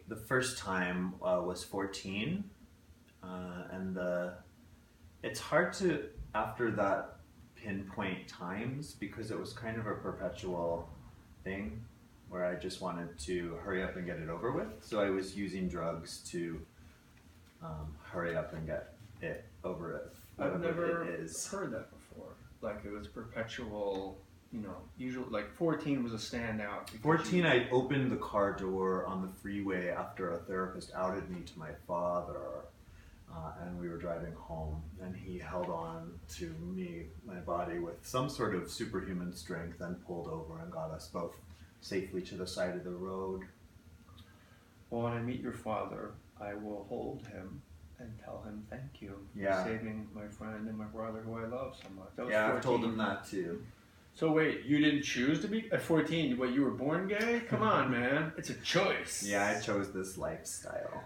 the first time was 14, and it's hard to, after that, pinpoint times because it was kind of a perpetual thing where I just wanted to hurry up and get it over with. So I was using drugs to hurry up and get it over it. I've never it is. heard that before. Like it was perpetual, usually like 14 was a standout. 14, I opened the car door on the freeway after a therapist outed me to my father. And we were driving home, and he held on to my body with some sort of superhuman strength and pulled over and got us both safely to the side of the road. Well, when I meet your father, I will hold him and tell him thank you for saving my friend and my brother who I love so much. That was 14. I've told him that too. So wait, you didn't choose to be at 14? What, you were born gay? Come on, man. It's a choice. Yeah, I chose this lifestyle.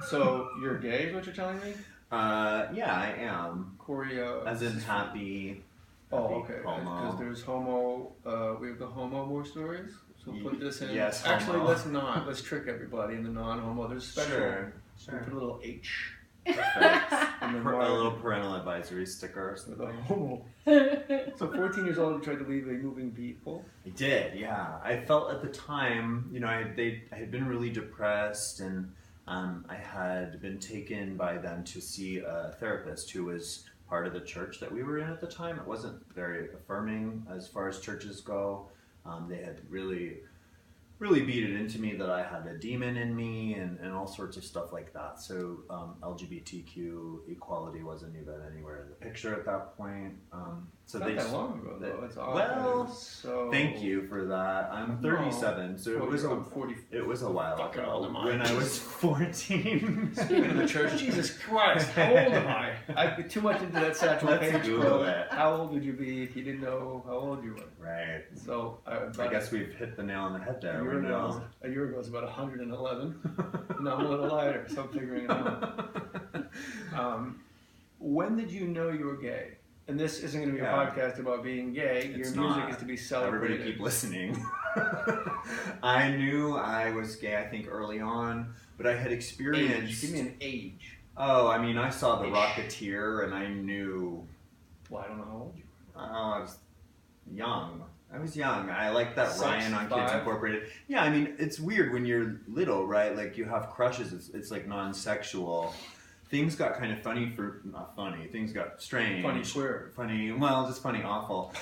So you're gay is what you're telling me? Yeah, I am. Corey, as in happy. Oh, okay. Because there's homo. We have the homo Mohr Stories. So we'll put this in. Yes. Actually, let's not. Let's trick everybody in the non-homo. There's special. Sure. We'll put a little H. Perfect. A little parental advisory sticker. So the homo. So 14 years old, you tried to leave a moving vehicle. I did. Yeah. I felt at the time, I had been really depressed and. I had been taken by them to see a therapist who was part of the church that we were in at the time. It wasn't very affirming as far as churches go. They had really beat it into me that I had a demon in me and all sorts of stuff like that. So LGBTQ equality wasn't even anywhere in the picture at that point. So not that long ago, though. It's odd. Well, so... thank you for that. I'm 37, so it was a while ago when I was 14. Speaking of the church, Jesus Christ, how old am I? I'd be too much into that Satchel Paige quote. How old would you be if you didn't know how old you were? Right. So I guess we've hit the nail on the head there. A year ago it was about 111. Now I'm a little lighter, so I'm figuring it out. When did you know you were gay? And this isn't going to be a podcast about being gay. Your music is to be celebrated. Everybody keep listening. I knew I was gay, I think, early on, but I had experienced... Age. Give me an age. Oh, I mean, I saw The Rocketeer, and I knew... Well, I don't know how old you were. Oh, I was young. I like that Ryan on Kids Incorporated. Yeah, I mean, it's weird when you're little, right? Like, you have crushes. It's like non-sexual. Things got kind of funny not funny. Things got strange. Funny, queer. Funny, well, just funny, awful.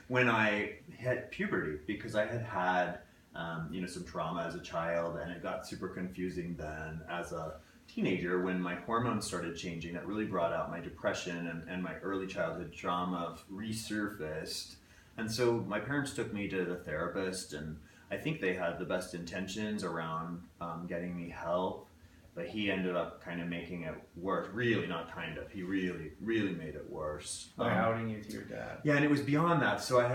When I hit puberty, because I had some trauma as a child, and it got super confusing then as a teenager when my hormones started changing. That really brought out my depression and my early childhood trauma resurfaced. And so my parents took me to the therapist, and I think they had the best intentions around getting me help. But he ended up kind of making it worse. Really, not kind of. He really made it worse. By outing you to your dad. Yeah, and it was beyond that. So I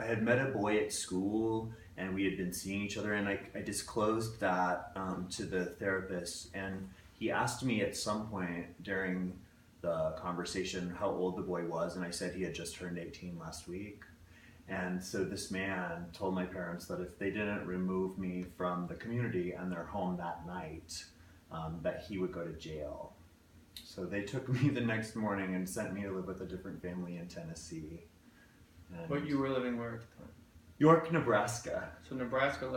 had met a boy at school, and we had been seeing each other, and I disclosed that to the therapist, and he asked me at some point during the conversation how old the boy was, and I said he had just turned 18 last week. And so this man told my parents that if they didn't remove me from the community and their home that night, that he would go to jail. So they took me the next morning and sent me to live with a different family in Tennessee. And but you were living where at the time? York, Nebraska. So Nebraska,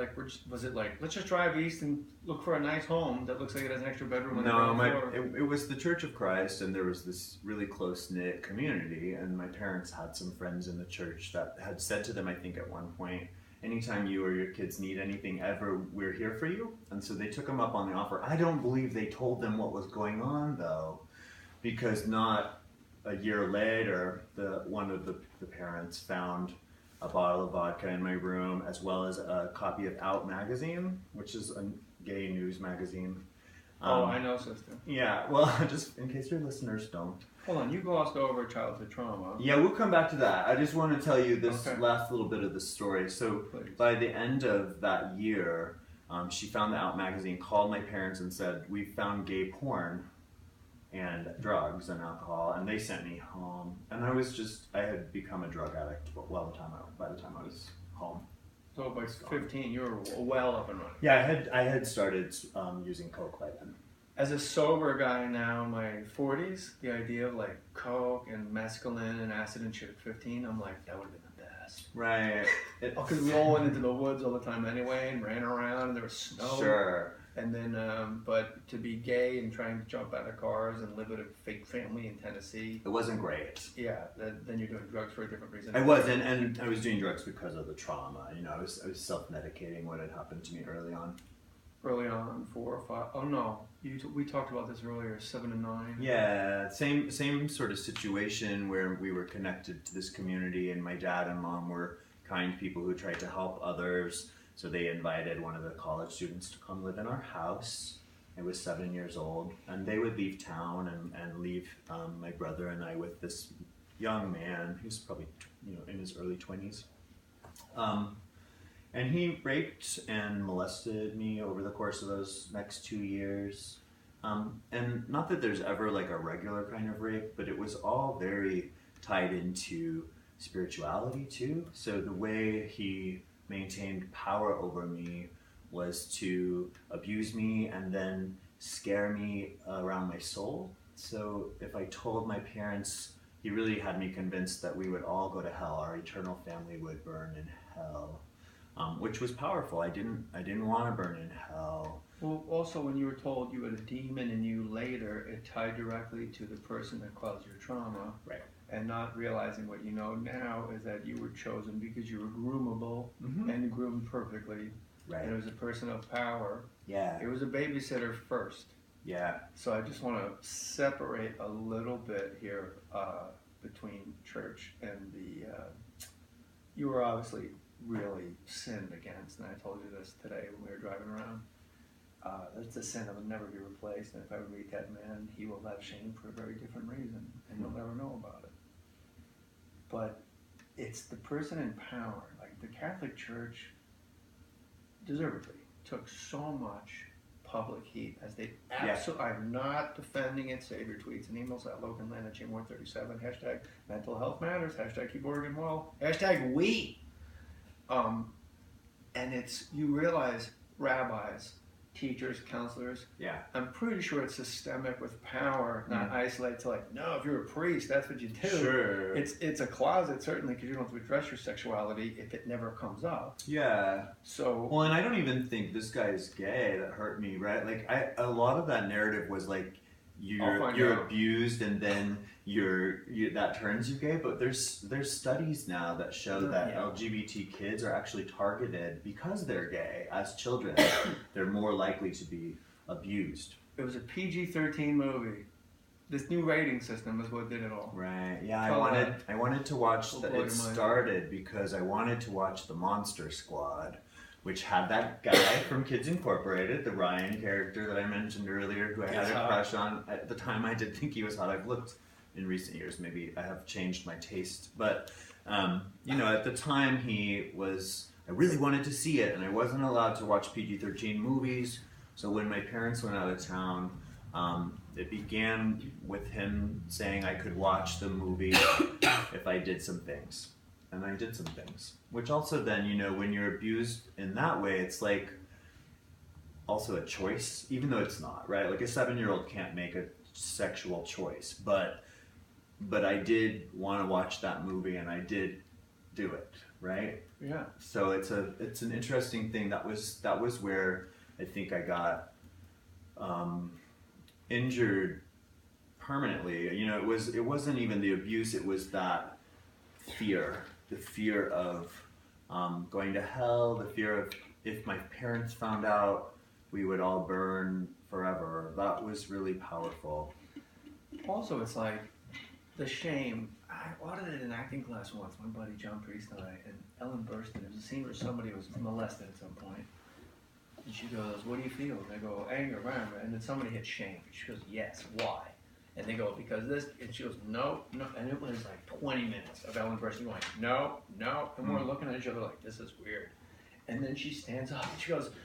was it like, let's just drive east and look for a nice home that looks like it has an extra bedroom on the ground floor? It was the Church of Christ, and there was this really close-knit community, and my parents had some friends in the church that had said to them, I think at one point, anytime you or your kids need anything ever, we're here for you. And so they took them up on the offer. I don't believe they told them what was going on, though, because not a year later, one of the parents found a bottle of vodka in my room, as well as a copy of Out magazine, which is a gay news magazine. I know, sister. Yeah, well, just in case your listeners don't. Hold on, you glossed over childhood trauma. Yeah, we'll come back to that. I just want to tell you this last little bit of the story. So by the end of that year, she found the Out magazine, called my parents and said, we found gay porn and drugs and alcohol, and they sent me home. And I had become a drug addict by the time I was home. So by 15, you were well up and running. Yeah, I had started using coke by then. As a sober guy now in my 40s, the idea of like coke and mescaline and acid and shit at 15, I'm like, that would have been the best. Right. Because we all went into the woods all the time anyway and ran around and there was snow. Sure. And then, but to be gay and trying to jump out of cars and live with a fake family in Tennessee. It wasn't great. Yeah, then you're doing drugs for a different reason. I wasn't, and I was doing drugs because of the trauma. You know, I was self-medicating what had happened to me early on. Early on, 4 or 5. Oh no, we talked about this earlier. 7 and 9. Yeah, same sort of situation where we were connected to this community, and my dad and mom were kind people who tried to help others. So they invited one of the college students to come live in our house. I was 7 years old, and they would leave town and leave my brother and I with this young man who's probably in his early 20s. And he raped and molested me over the course of those next 2 years. And not that there's ever like a regular kind of rape, but it was all very tied into spirituality too. So the way he maintained power over me was to abuse me and then scare me around my soul. So if I told my parents, he really had me convinced that we would all go to hell, our eternal family would burn in hell, which was powerful. I didn't want to burn in hell. Well, also when you were told you had a demon in you later, it tied directly to the person that caused your trauma. Right. And not realizing what you know now is that you were chosen because you were groomable and groomed perfectly. Right. And it was a person of power. Yeah. It was a babysitter first. Yeah. So I just want to separate a little bit here between church and the. You were obviously really sinned against, and I told you this today when we were driving around. That's a sin that will never be replaced, and if I would meet that man, he will have shame for a very different reason, and you'll never know about it. But it's the person in power. Like the Catholic Church, deservedly, took so much public heat as they absolutely. Yeah. I'm not defending it. Save your tweets and emails at Logan Lynn at Mohr 37. Hashtag mental health matters. Hashtag keep Oregon well. Hashtag we. And it's, you realize rabbis, teachers, counselors. Yeah. I'm pretty sure it's systemic with power, not isolated to like, no, if you're a priest, that's what you do. Sure. It's a closet, certainly, because you don't have to address your sexuality if it never comes up. Yeah. So. Well, and I don't even think this guy's gay that hurt me, right? Like, a lot of that narrative was like, you're abused and then that turns you gay, but there's studies now that show that LGBT kids are actually targeted because they're gay as children. They're more likely to be abused. It was a PG-13 movie. This new rating system is what did it all. Right. Yeah, I wanted to watch it started because I wanted to watch the Monster Squad, which had that guy from Kids Incorporated, the Ryan character that I mentioned earlier, who I had a crush on. At the time, I did think he was hot. I've looked in recent years. Maybe I have changed my taste. But, at the time, I really wanted to see it, and I wasn't allowed to watch PG-13 movies. So when my parents went out of town, it began with him saying I could watch the movie if I did some things. And I did some things, which also then, when you're abused in that way, it's like also a choice, even though it's not, right? Like a 7-year-old can't make a sexual choice, but I did want to watch that movie and I did do it, right? Yeah. So it's an interesting thing. That was where I think I got injured permanently. It wasn't even the abuse, it was that fear. The fear of going to hell, the fear of if my parents found out, we would all burn forever. That was really powerful. Also, it's like the shame. I audited an acting class once, my buddy John Priest and I, and Ellen Burstyn. There was a scene where somebody was molested at some point. And she goes, what do you feel? And I go, anger, and then somebody hit shame. She goes, yes, why? And they go, because this, and she goes, no, and it was like 20 minutes of Ellen Burstyn going, no, and we're looking at each other like, this is weird. And then she stands up and she goes,